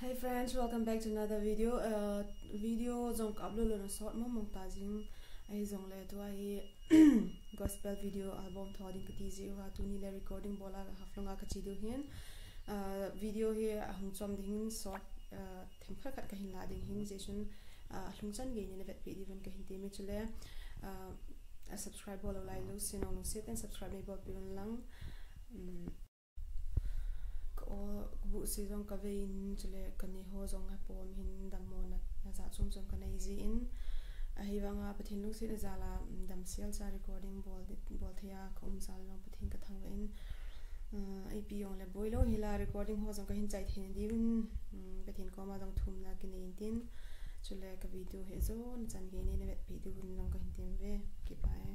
Hey friends, welcome back to another video. Video jong upload on a short mong tajing ai jong le to ai gospel video album thoding ka tiji wa tuni le recording bola haflonga ka chidu hin video he hung chom ding short themkha khat ka hin la ding hin jesun hlungchan ge ne vet pe even ka hin te me chule subscribe bola lai lo sin on sit and subscribe me bot pilon lang bu si jong ka vein chule kani ho jong ha pom hin damon na za chum chum ka nei ji in hi wanga pathin lu si na zala dam sial sa recording bol thia khum sal no pathin ka thang in ip yong le boilo hila recording ho jong ka hin chai thin di un pathin ko ma jong thum na ki nei tin chule ka video he zo na chan ge ne vet video un jong ka hin tem ve ki pai